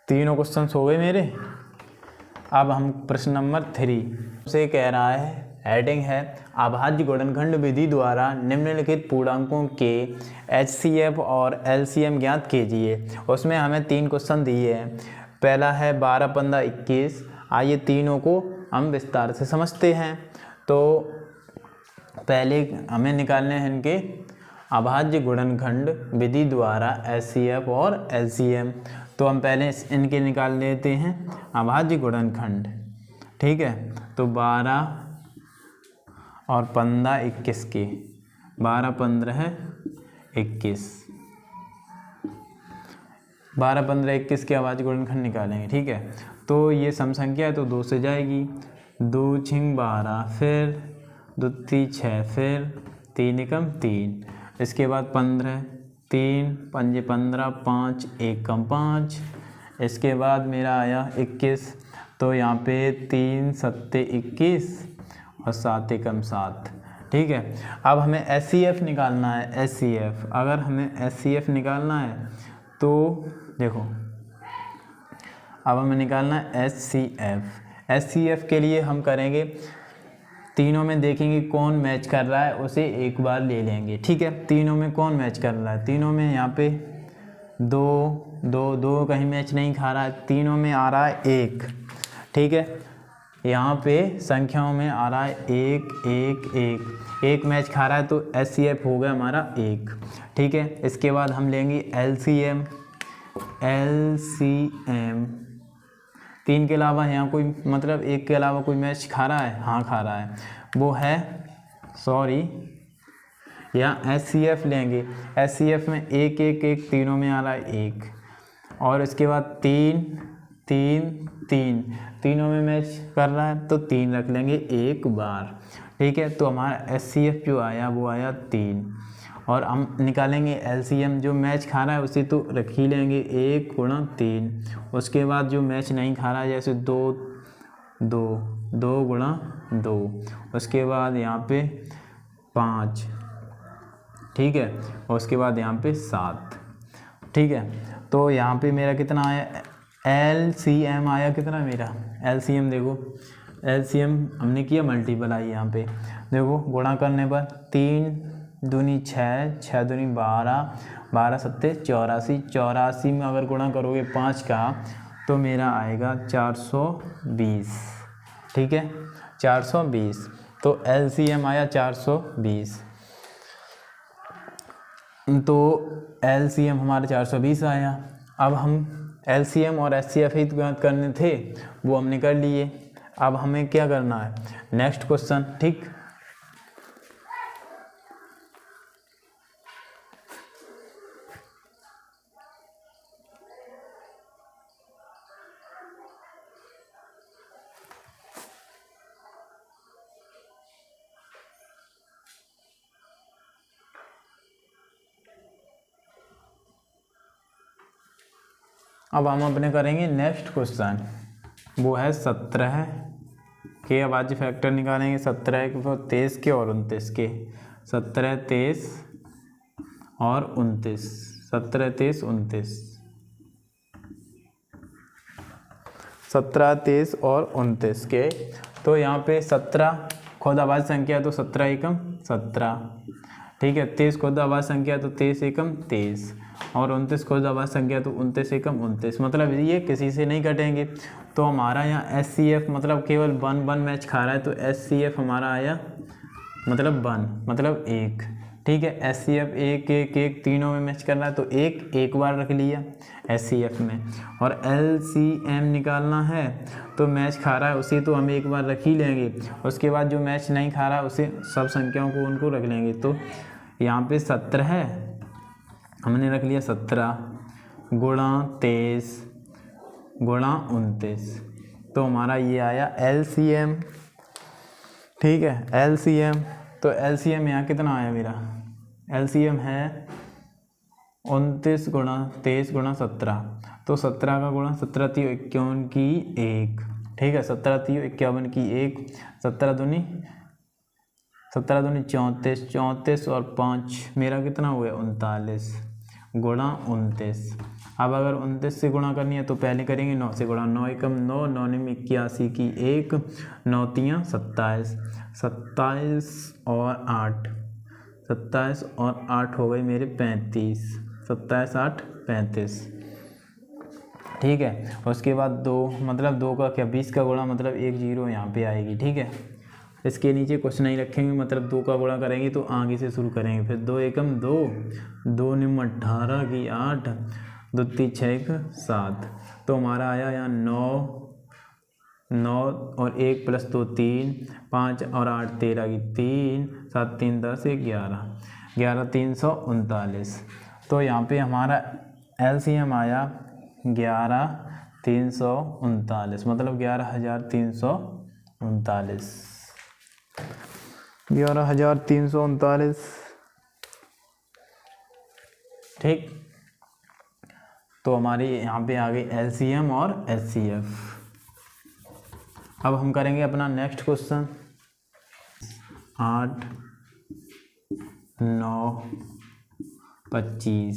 तीनों क्वेश्चन हो गए मेरे। अब हम प्रश्न नंबर 3 से कह रहा है, हेडिंग है अभाज्य गुणनखंड विधि द्वारा निम्नलिखित पूर्णांकों के HCF और LCM ज्ञात कीजिए। उसमें हमें 3 क्वेश्चन दिए हैं। पहला है 12 15 21। आइए तीनों को हम विस्तार से समझते हैं। तो पहले हमें निकालने हैं इनके अभाज्य गुणनखंड विधि द्वारा HCF और LCM। तो हम पहले इनके निकाल लेते हैं अभाज्य गुणनखंड। ठीक है, तो 12 और 15 21 के 12 15 21, 12 15 21 के अभाज्य गुणनखंड निकालेंगे। ठीक है, तो ये सम संख्या है तो 2 से जाएगी। 2 6 12, फिर 2 3 6, फिर 3 एकम 3, इसके बाद 15, 3 5 15, 5 1 कम 5, इसके बाद मेरा आया 21। तो यहाँ पे 3 7 21 और 7 एकम 7। ठीक है, अब हमें HCF निकालना है। HCF, अगर हमें HCF निकालना है तो देखो अब हमें निकालना है HCF। HCF के लिए हम करेंगे, तीनों में देखेंगे कौन मैच कर रहा है, उसे एक बार ले लेंगे। ठीक है, तीनों में कौन मैच कर रहा है, तीनों में यहाँ पे 2 2 2 कहीं मैच नहीं खा रहा है, तीनों में आ रहा है 1। ठीक है, यहाँ पे संख्याओं में आ रहा है 1 मैच खा रहा है, तो HCF हो गया हमारा 1। ठीक है, इसके बाद हम लेंगे LCM। 3 के अलावा यहाँ कोई मतलब 1 के अलावा कोई मैच खा रहा है? हाँ खा रहा है, वो है यहाँ HCF लेंगे। HCF में 1 तीनों में आ रहा है 1, और इसके बाद 3 तीनों में मैच कर रहा है, तो 3 रख लेंगे एक बार। ठीक है, तो हमारा HCF जो आया वो आया 3, और हम निकालेंगे LCM। जो मैच खा रहा है उसे तो रख ही लेंगे 1 गुणा 3। उसके बाद जो मैच नहीं खा रहा है जैसे 2 गुणा 2, उसके बाद यहाँ पे 5। ठीक है, और उसके बाद यहाँ पे 7। ठीक है, तो यहाँ पे मेरा कितना आया? LCM आया कितना मेरा? LCM देखो, LCM हमने किया मल्टीप्लाई। यहाँ पे देखो गुणा करने पर 3 दूनी 6, 6 दूनी 12, 12 सत्ते 84। 84 में अगर गुणा करोगे 5 का तो मेरा आएगा 420। ठीक है, 420, तो LCM आया 420। तो LCM हमारा 420 आया। अब हम LCM और HCF ही ज्ञात करने थे, वो हमने कर लिए। अब हमें क्या करना है? Next question. ठीक, अब हम अपने करेंगे नेक्स्ट क्वेश्चन, वो है 17 के अभाज्य फैक्टर निकालेंगे। 17 के 23 के और 29 के। 17, 23 और 29। 17, 23, 29। 17, 23 और 29 के। तो यहाँ पे 17 खुद अभाज्य संख्या है, तो 17 एकम 17। ठीक है, 23 खुद अभाज्य संख्या है, तो 23 एकम 23, और 29 खुद अभाज्य संख्या, तो 29 एकम 29। मतलब ये किसी से नहीं कटेंगे। तो हमारा यहाँ HCF मतलब केवल 1 मैच खा रहा है, तो HCF हमारा आया मतलब 1 मतलब 1। ठीक है, HCF 1 तीनों में मैच कर रहा है, तो एक बार रख लिया HCF में। और LCM निकालना है, तो मैच खा रहा है उसे तो हम एक बार रख ही लेंगे। उसके बाद जो मैच नहीं खा रहा है उसे सब संख्याओं को उनको रख लेंगे। तो यहाँ पे 17 है, हमने रख लिया 17 गुणा 23 गुणा 29, तो हमारा ये आया LCM। ठीक है, LCM, तो LCM यहाँ कितना आया मेरा? LCM है 29 गुणा 23 गुणा 17, तो 17 का गुणा 17 3 51 की 1। ठीक है, 17 3 51 की 1, 17 दूनी 34, 34 और 5 मेरा कितना हो गया? 39 गुणा 29। अब अगर 29 से गुणा करनी है तो पहले करेंगे 9 से गुणा। 9 एकम 9, 9 में 81 की 1, 9 तियाँ 27, 27 और 8, 27 और 8 हो गई मेरे 35, 27 8 35। ठीक है, उसके बाद 2 मतलब 2 का क्या 20 का गुणा मतलब 1 0 यहाँ पे आएगी। ठीक है, इसके नीचे कुछ नहीं रखेंगे, मतलब 2 का गुणा करेंगे तो आगे से शुरू करेंगे। फिर 2 एकम 2, 2 निम 18 की 8, 2 3 6 7, तो हमारा आया यहाँ 9 और 1 प्लस 2 3, 5 और 8 13 की 3, 7 3 10 11, 11 339। तो यहाँ पे हमारा LCM आया 11 339, मतलब 11,339। 11,339। ठीक, तो हमारी यहाँ पे आ गई LCM और HCF। अब हम करेंगे अपना नेक्स्ट क्वेश्चन। 8 9 25,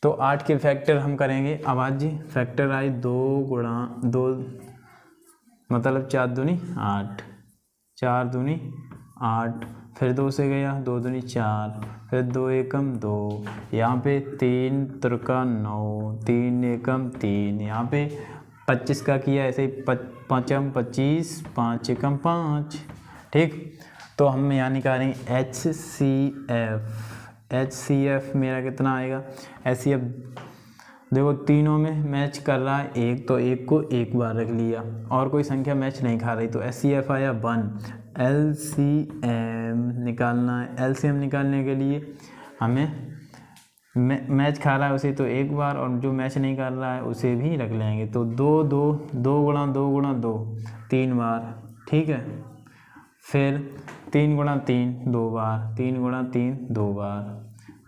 तो 8 के फैक्टर हम करेंगे। अभाज्य फैक्टर आए 2 गुणा 2 मतलब 4 दूनी 8, 4 दूनी 8, फिर 2 से गया 2 दूनी 4, फिर 2 एकम 2, यहाँ पे 3 त्रिका 9, 3 एकम 3, यहाँ पे 25 का किया, ऐसे ही 5 25, 5 एकम 5, ठीक। तो हम यहाँ निकालेंगे HCF मेरा कितना आएगा, HCF देखो तीनों में मैच कर रहा है एक, तो एक को एक बार रख लिया और कोई संख्या मैच नहीं खा रही, तो HCF आया 1। LCM निकालना है, LCM निकालने के लिए हमें मैच खा रहा है उसे तो एक बार, और जो मैच नहीं कर रहा है उसे भी रख लेंगे, तो 2 गुणा 2 3 बार, ठीक है। फिर 3 गुणा 3 2 बार, 3 गुणा 3 2 बार,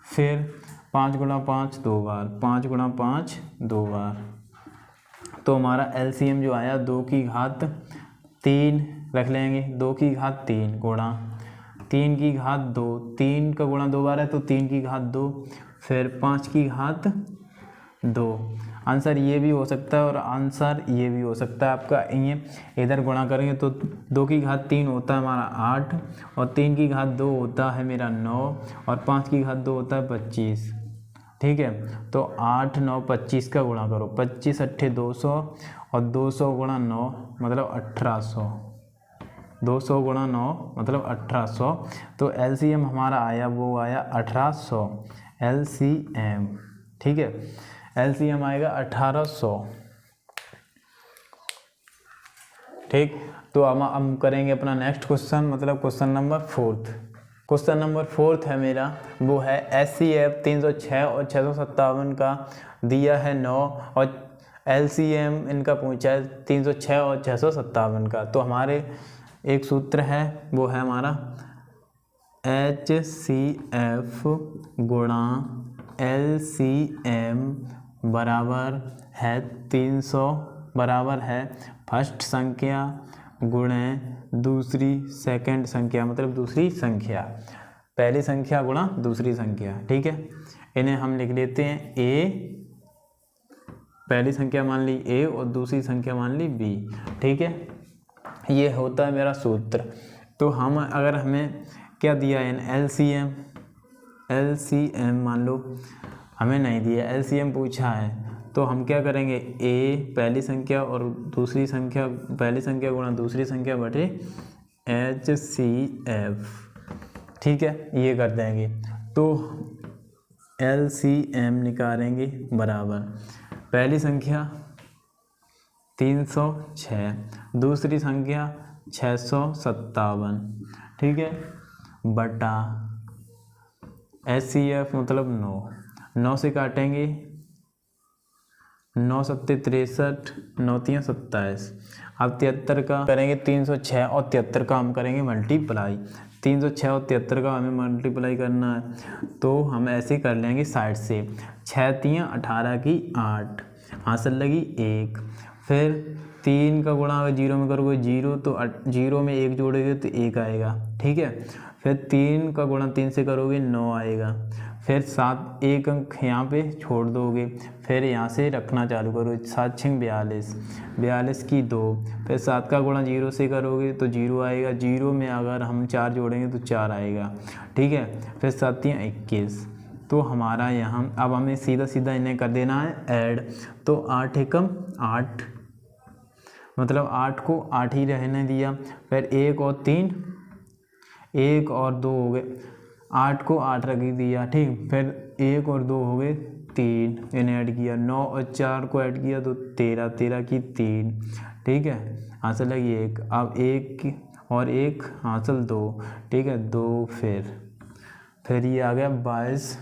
फिर 5 गुणा 5 2 बार, 5 गुणा 5 2 बार। तो हमारा LCM जो आया 2 की घात 3 रख लेंगे, 2 की घात 3 गुणा 3 की घात 2, 3 का गुणा 2 बार है तो 3 की घात 2, फिर 5 की घात 2। आंसर ये भी हो सकता है और आंसर ये भी हो सकता है आपका। ये इधर गुणा करेंगे तो 2 की घात 3 होता है हमारा 8, और 3 की घात 2 होता है मेरा 9, और 5 की घात 2 होता है 25, ठीक है। तो 8 9 25 का गुणा करो, 25 अट्ठे 200, और 200 गुणा 9 मतलब 1800, 200 गुणा 9 मतलब 1800। तो LCM हमारा आया वो आया 1800 LCM, ठीक है। LCM आएगा 1800, ठीक। तो हम करेंगे अपना नेक्स्ट क्वेश्चन, मतलब क्वेश्चन नंबर 4। क्वेश्चन नंबर 4 है मेरा, वो है HCF 306 और 657 का दिया है 9, और LCM इनका पूछा है 306 और 657 का। तो हमारे एक सूत्र है वो है हमारा HCF गुणा LCM बराबर है 300 बराबर है फर्स्ट संख्या गुणे दूसरी सेकंड संख्या, मतलब दूसरी संख्या, पहली संख्या गुणा दूसरी संख्या, ठीक है। इन्हें हम लिख लेते हैं A, पहली संख्या मान ली A और दूसरी संख्या मान ली B, ठीक है। ये होता है मेरा सूत्र। तो हम अगर हमें क्या दिया है LCM मान लो हमें नहीं दिया, LCM पूछा है, तो हम क्या करेंगे A पहली संख्या और दूसरी संख्या, पहली संख्या गुणा दूसरी संख्या बटे HCF, ठीक है, ये कर देंगे। तो LCM निकालेंगे बराबर पहली संख्या 306, दूसरी संख्या 657, ठीक है, बटा HCF मतलब 9 से काटेंगे, 9 सत्ते 63, 9 तियाँ 27। अब 73 का करेंगे 306 और 73 का हम करेंगे मल्टीप्लाई, 306 और 73 का हमें मल्टीप्लाई करना है, तो हम ऐसे कर लेंगे साइड से, 6 तियाँ 18 की 8, हासिल लगी 1, फिर 3 का गुणा अगर 0 में करोगे 0, तो 0 में 1 जोड़ोगे तो 1 आएगा, ठीक है। फिर 3 का गुणा 3 से करोगे 9 आएगा, फिर 7 एक अंक यहाँ पे छोड़ दोगे, फिर यहाँ से रखना चालू करो, 7 6 42, 42 की 2, फिर 7 का गुणा 0 से करोगे तो 0 आएगा, 0 में अगर हम 4 जोड़ेंगे तो 4 आएगा, ठीक है। फिर 7 तियाँ 21। तो हमारा यहाँ अब हमें सीधा सीधा इन्हें कर देना है ऐड, तो 8 एकम 8 मतलब 8 को 8 ही रहने दिया, फिर 1 और 3, 1 और 2 हो गए, 8 को 8 रख दिया, ठीक। फिर 1 और 2 हो गए 3, इन्हें ऐड किया, 9 और 4 को ऐड किया तो 13, 13 की 3, ठीक है, हासिल लगी 1। अब 1 और 1 हासिल 2, ठीक है, 2 फिर ये आ गया 22।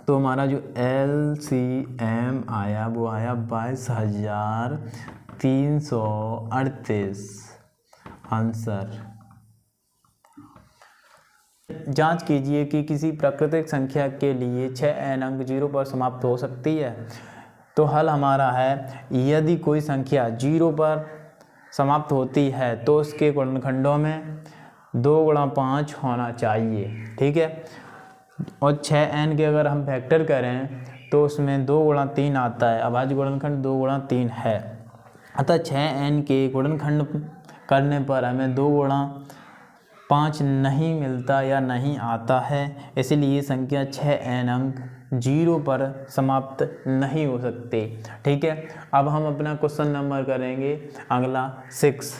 तो हमारा जो LCM आया वो आया 22,338 आंसर। जांच कीजिए कि किसी प्राकृतिक संख्या के लिए 6n अंक 0 पर समाप्त हो सकती है। तो हल हमारा है, यदि कोई संख्या 0 पर समाप्त होती है तो उसके गुणनखंडों में 2 गुणा 5 होना चाहिए, ठीक है। और 6n के अगर हम फैक्टर करें तो उसमें 2 गुणा 3 आता है, अभाज्य गुणनखंड 2 गुणा 3 है, अतः 6n के गुणनखंड करने पर हमें 2 गुणा 5 नहीं मिलता या नहीं आता है, इसलिए संख्या 6n अंक जीरो पर समाप्त नहीं हो सकते। ठीक है, अब हम अपना क्वेश्चन नंबर करेंगे अगला 6।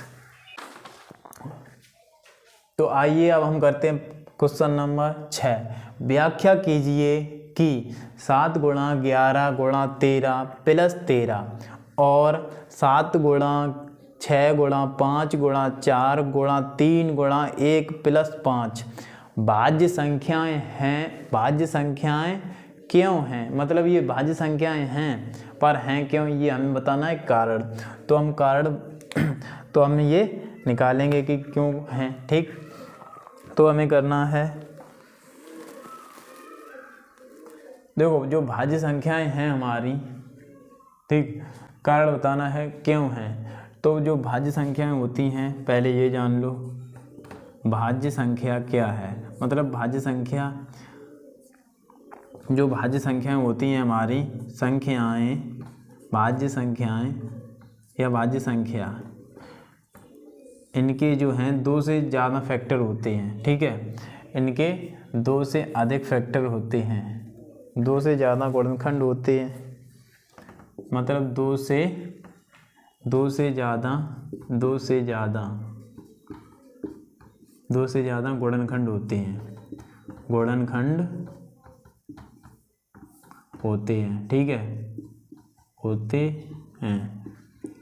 तो आइए अब हम करते हैं क्वेश्चन नंबर 6। व्याख्या कीजिए कि 7 गुणा 11 गुणा 13 प्लस 13 और 7 गुणा 6 गुणा 5 गुणा 4 गुणा 3 गुणा 1 प्लस 5 भाज्य संख्याएं हैं। भाज्य संख्याएं क्यों हैं, मतलब ये भाज्य संख्याएं हैं पर हैं क्यों, ये हमें बताना है कारण। तो हम कारण तो हम ये निकालेंगे कि क्यों हैं। ठीक, तो हमें करना है, देखो जो भाज्य संख्याएं हैं हमारी, ठीक, कारण बताना है क्यों हैं। तो जो भाज्य संख्याएं होती हैं, पहले ये जान लो भाज्य संख्या क्या है। मतलब भाज्य संख्या, जो भाज्य संख्याएं होती हैं हमारी संख्याएं, भाज्य संख्याएं या भाज्य संख्या, इनके जो हैं 2 से ज़्यादा फैक्टर होते हैं। ठीक है, इनके 2 से अधिक फैक्टर होते हैं, 2 से ज़्यादा गुणनखंड होते हैं। मतलब 2 से ज़्यादा गुणनखंड होते हैं, गुणनखंड होते हैं। ठीक है, होते हैं,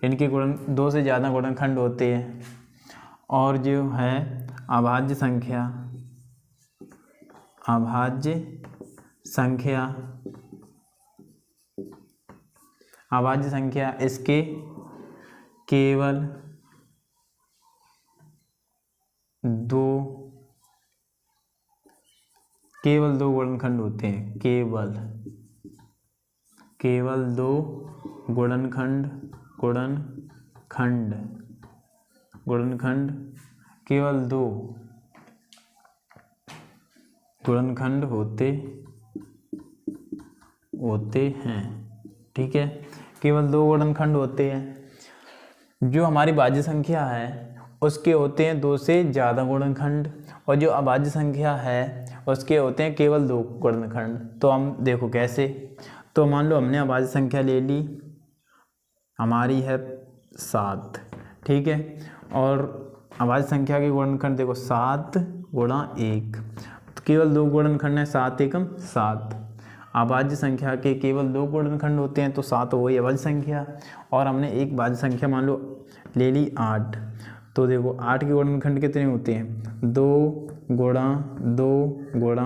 इनके 2 से ज़्यादा गुणनखंड होते हैं। और जो है अभाज्य संख्या, अभाज्य संख्या इसके केवल 2 गुणनखंड होते हैं, केवल 2 गुणनखंड केवल 2 गुणनखंड होते हैं। ठीक है, केवल 2 गुणनखंड होते हैं। जो हमारी भाज्य संख्या है उसके होते हैं 2 से ज़्यादा गुणनखंड, और जो अभाज्य संख्या है उसके होते हैं केवल 2 गुणनखंड। तो हम देखो कैसे, तो मान लो हमने अभाज्य संख्या ले ली, हमारी है 7। ठीक है, और अभाज्य संख्या के गुणनखंड देखो 7 गुणा 1, तो केवल 2 गुणनखंड है, 7 एकम 7। अभाज्य संख्या के केवल 2 गुणनखंड होते हैं तो 7 हो गई अभाज्य संख्या। और हमने एक भाज्य संख्या मान लो ले ली 8, तो देखो 8 के गुणनखंड कितने होते हैं, 2 गुणा 2 गुणा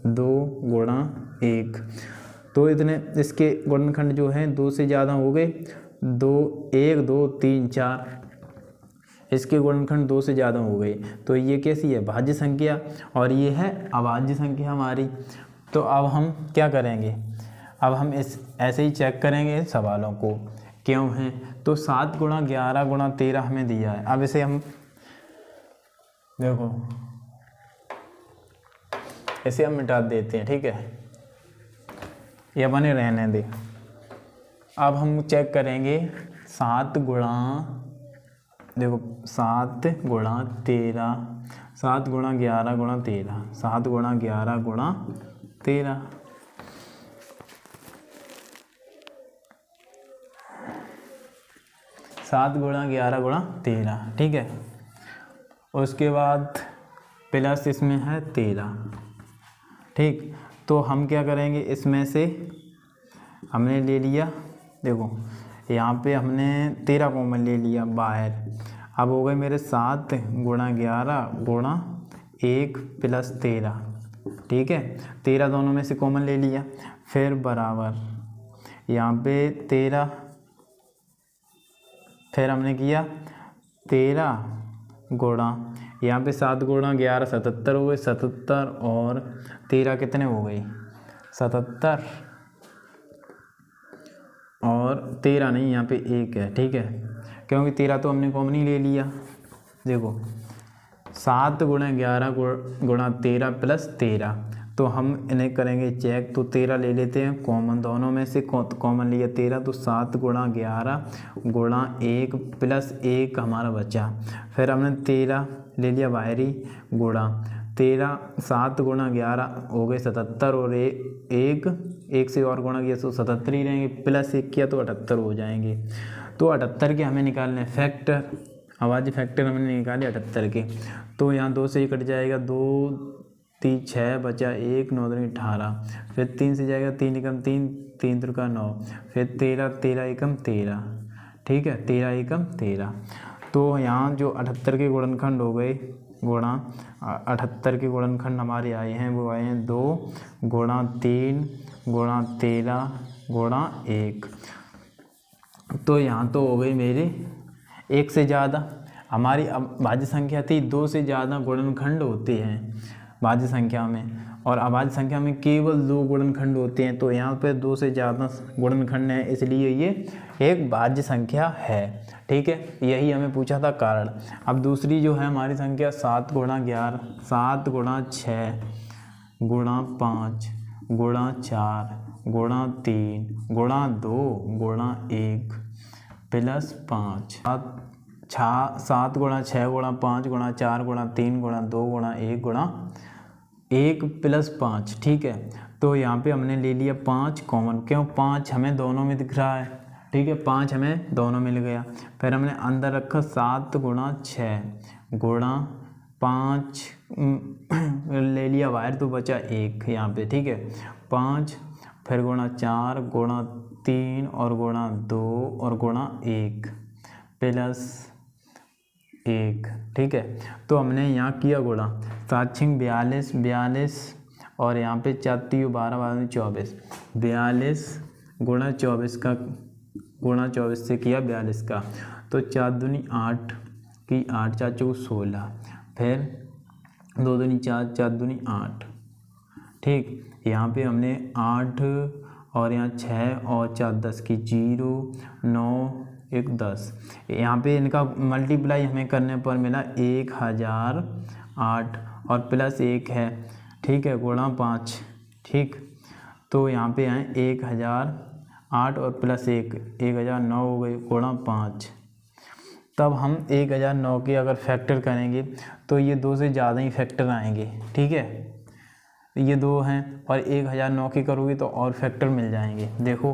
2 गुणा 1। तो इतने इसके गुणनखंड जो हैं 2 से ज़्यादा हो गए, 2 1 2 3 4, इसके गुणनखंड 2 से ज़्यादा हो गए। तो ये कैसी है, भाज्य संख्या, और ये है अभाज्य संख्या हमारी। तो अब हम क्या करेंगे, अब हम ऐसे ही चेक करेंगे सवालों को क्यों हैं। तो 7 गुणा 11 गुणा 13 हमें दिया है। अब इसे हम देखो, इसे हम मिटा देते हैं। ठीक है, ये बने रहने दे। अब हम चेक करेंगे 7 गुणा, देखो 7 गुणा 13, 7 गुणा 11 गुणा 13, 7 गुणा 11 गुणा 13, सात गुणा 11 गुणा 13। ठीक है, उसके बाद प्लस इसमें है 13। ठीक, तो हम क्या करेंगे, इसमें से हमने ले लिया, देखो यहाँ पे हमने 13 कॉमन ले लिया बाहर। अब हो गए मेरे 7 गुणा 11 गुणा 1 प्लस 13। ठीक है, 13 दोनों में से कॉमन ले लिया, फिर बराबर यहाँ पे 13, फिर हमने किया 13 गुणा, यहाँ पे 7 गुणा 11 77 हो गए, 77 और 13 कितने हो गई 77, और 13 नहीं, यहाँ पे 1 है। ठीक है, क्योंकि 13 तो हमने कॉमन ही ले लिया। देखो 7 गुणा 11 गुणा 13 प्लस 13, तो हम इन्हें करेंगे चेक। तो 13 ले लेते हैं कॉमन, दोनों में से कॉमन लिया 13, तो 7 गुणा 11 गुणा 1 प्लस 1 हमारा बचा। फिर हमने 13 ले लिया बाहरी गुणा 13, 7 गुणा 11 हो गए 77 और 1 1 से और गुणा किया तो 77 ही रहेंगे, प्लस 1 किया तो 78 हो जाएंगे। तो 78 के हमें निकालने फैक्टर, अभाज्य फैक्टर हमने निकाले 78 के। तो यहाँ 2 से ही कट जाएगा, 2 3 6 बचा 1, 9 दूनी 18, फिर 3 से जाएगा 3 एकम 3, 3 त्रिका 9, फिर 13, 13 एकम 13, ठीक है, 13 एकम 13। तो यहाँ जो 78 के गुणनखंड हो गए, गुणा 78 के गुणनखंड हमारे आए हैं, वो आए हैं 2 गुणा 3 गुणा 13 गुणा 1। तो यहाँ तो हो गई मेरे 1 से ज़्यादा। हमारी अब भाज्य संख्या थी 2 से ज़्यादा गुणनखंड होते हैं भाज्य संख्या में, और अभाज्य संख्या में केवल 2 गुणनखंड होते हैं। तो यहाँ पे 2 से ज़्यादा गुणनखंड है, इसलिए ये एक भाज्य संख्या है, ठीक है। यही हमें पूछा था कारण। अब दूसरी जो है हमारी संख्या 7 गुणा 11, 7 गुणा 6 गुणा 5 गुणा 4 गुणा 3 गुणा 2 गुणा 1 प्लस 5। 7 गुणा 6 गुणा 5 गुणा 4 गुणा 3 गुणा 2 गुणा 1 गुणा 1 प्लस 5, ठीक है। तो यहाँ पे हमने ले लिया 5 कॉमन, क्यों 5 हमें दोनों में दिख रहा है, ठीक है, 5 हमें दोनों मिल गया। फिर हमने अंदर रखा 7 गुणा 6 गुणा 5 ले लिया बाहर, तो बचा 1 यहाँ पे, ठीक है, 5, फिर गुणा 4 गुणा 3 और गुणा 2 और गुणा 1 प्लस 1, ठीक है। तो हमने यहाँ किया गुणा, 7 छिंग 42 42, और यहाँ पे 4 3 12 12 24, 42 गुणा 24 का, गुणा 24 से किया 42 का, तो 4 दूनी 8 की 8 4 चौक 16, फिर 2 दूनी 4 4 दूनी 8, ठीक। यहाँ पे हमने 8 और यहाँ 6 और 4 10 की 0 9 1 10, यहाँ पे इनका मल्टीप्लाई हमें करने पर मिला 1008 और प्लस 1 है, ठीक है, गुणा 5, ठीक। तो यहाँ पे आए 1008 और प्लस 1 1009 हो गई, गुणा 5। तब हम 1009 के अगर फैक्टर करेंगे तो ये 2 से ज़्यादा ही फैक्टर आएंगे, ठीक है, ये 2 हैं, और 1009 की करोगे तो और फैक्टर मिल जाएंगे। देखो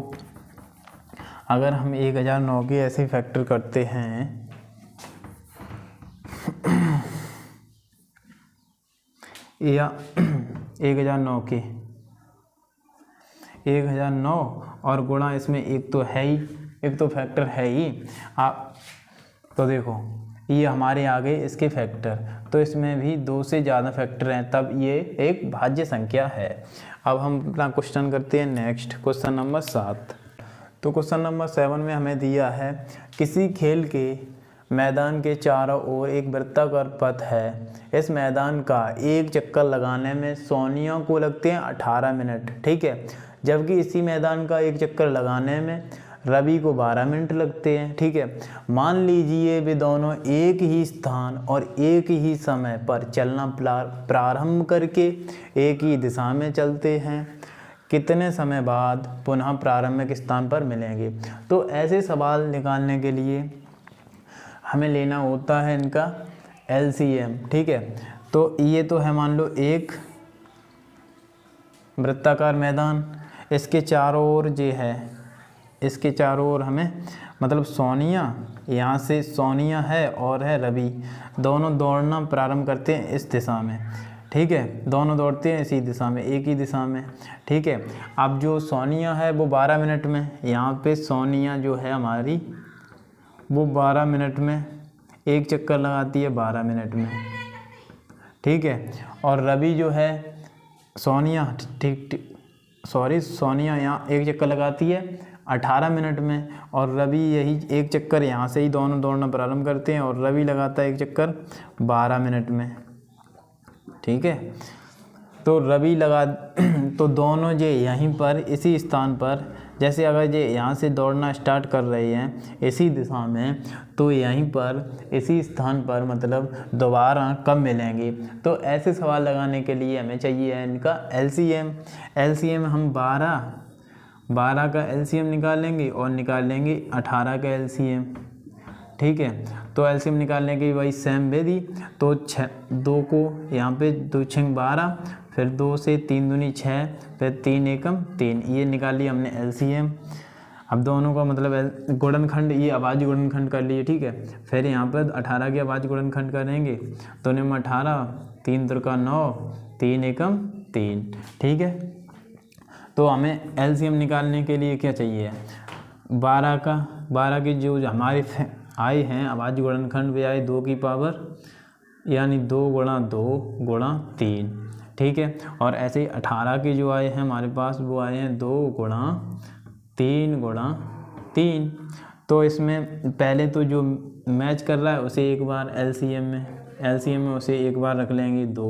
अगर हम 1009 के ऐसे फैक्टर करते हैं, या 1009 के 1009 और गुणा इसमें एक तो है ही, एक तो फैक्टर है ही आप, तो देखो ये हमारे आ गए इसके फैक्टर, तो इसमें भी 2 से ज़्यादा फैक्टर हैं, तब ये एक भाज्य संख्या है। अब हम अपना क्वेश्चन करते हैं नेक्स्ट, क्वेश्चन नंबर 7। तो क्वेश्चन नंबर 7 में हमें दिया है किसी खेल के मैदान के चारों ओर एक वृत्ताकार पथ है, इस मैदान का एक चक्कर लगाने में सोनिया को लगते हैं 18 मिनट, ठीक है, जबकि इसी मैदान का एक चक्कर लगाने में रवि को 12 मिनट लगते हैं, ठीक है। मान लीजिए वे दोनों एक ही स्थान और एक ही समय पर चलना प्रारंभ करके एक ही दिशा में चलते हैं, कितने समय बाद पुनः प्रारंभिक स्थान पर मिलेंगे। तो ऐसे सवाल निकालने के लिए हमें लेना होता है इनका LCM, ठीक है। तो ये तो है मान लो एक वृत्ताकार मैदान, इसके चारों ओर ये है, इसके चारों ओर हमें मतलब सोनिया, यहाँ से सोनिया है और है रवि, दोनों दौड़ना प्रारंभ करते हैं इस दिशा में, ठीक है, दोनों दौड़ते हैं इसी दिशा में, एक ही दिशा में, ठीक है। अब जो सोनिया है वो 12 मिनट में, यहाँ पे सोनिया जो है हमारी वो 12 मिनट में एक चक्कर लगाती है, 12 मिनट में, ठीक है। और रवि जो है सोनिया, ठीक सॉरी, सोनिया यहाँ एक चक्कर लगाती है 18 मिनट में, और रवि यही एक चक्कर यहाँ से ही दोनों दौड़ना प्रारंभ करते हैं, और रवि लगाता है एक चक्कर 12 मिनट में, ठीक है। तो रवि लगा तो दोनों जे यहीं पर इसी स्थान पर, जैसे अगर ये यहाँ से दौड़ना स्टार्ट कर रहे हैं इसी दिशा में, तो यहीं पर इसी स्थान पर मतलब दोबारा कब मिलेंगे। तो ऐसे सवाल लगाने के लिए हमें चाहिए इनका LCM हम 12 का LCM निकालेंगे और निकालेंगे 18 का LCM, ठीक है। तो एलसीएम निकालने की वही सेम विधि, तो 2 को यहाँ पे 2 6 12, फिर 2 से 3 दूनी 6, फिर 3 एकम 3, ये निकाल लिया हमने एलसीएम। अब दोनों का मतलब गुणनखंड, ये अभाज्य गुणनखंड कर लिए, ठीक है। फिर यहाँ पर 18 के अभाज्य गुणनखंड करेंगे, तो निम 18, 3 त्रिका 9, 3 एकम 3, ठीक है। तो हमें एलसीएम निकालने के लिए क्या चाहिए, 12 के जो हमारे आए हैं अभाज्य गुणनखंड वे आए 2 की पावर, यानी 2 गुणा 2 गुणा 3, ठीक है। और ऐसे ही 18 के जो आए हैं हमारे पास वो आए हैं 2 गुणा 3 गुणा 3। तो इसमें पहले तो जो मैच कर रहा है उसे एक बार एलसीएम में उसे एक बार रख लेंगे 2,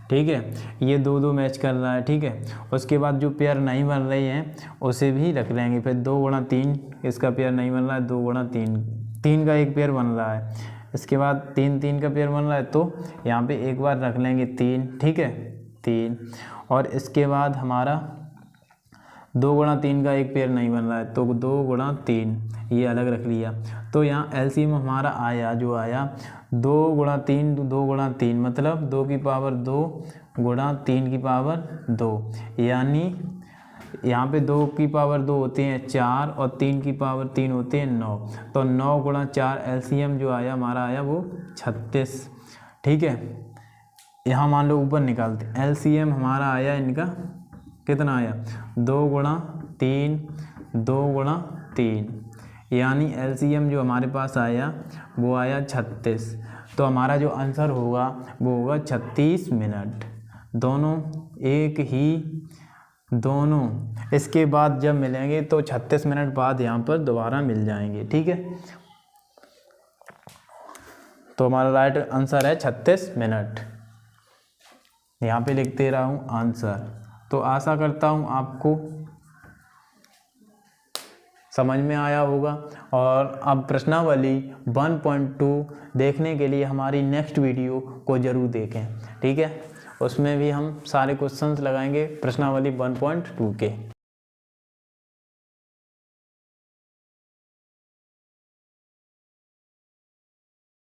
ठीक है। ये 2 2 मैच कर रहा है, ठीक है। उसके बाद जो पेयर नहीं बन रही हैं उसे भी रख लेंगे, फिर 2 गुणा 3 इसका पेयर नहीं बन रहा है, 2 गुणा 3 का एक पेयर बन रहा है। इसके बाद 3 3 का पेयर बन रहा है, तो यहाँ पे एक बार रख लेंगे 3, ठीक है 3। और इसके बाद हमारा 2 गुणा 3 का एक पेयर नहीं बन रहा है, तो 2 गुणा 3 ये अलग रख लिया। तो यहाँ एलसीएम हमारा आया 2 गुणा 3, 2 गुणा 3 मतलब 2 की पावर 2 गुणा 3 की पावर 2, यानी यहाँ पे 2 की पावर 2 होते हैं 4 और 3 की पावर 3 होते हैं 9। तो 9 गुणा 4 एलसीएम जो आया हमारा आया वो 36, ठीक है। यहाँ मान लो ऊपर निकालते, एलसीएम हमारा आया इनका कितना आया, 2 गुणा 3, 2 गुणा 3, यानी एलसीएम जो हमारे पास आया वो आया 36। तो हमारा जो आंसर होगा वो होगा 36 मिनट। दोनों एक ही, दोनों इसके बाद जब मिलेंगे तो 36 मिनट बाद यहाँ पर दोबारा मिल जाएंगे, ठीक है। तो हमारा राइट आंसर है 36 मिनट। यहाँ पे लिख दे रहा हूँ आंसर। तो आशा करता हूँ आपको समझ में आया होगा। और अब प्रश्नावली 1.2 देखने के लिए हमारी नेक्स्ट वीडियो को ज़रूर देखें, ठीक है। उसमें भी हम सारे क्वेश्चंस लगाएंगे प्रश्नावली 1.2 के।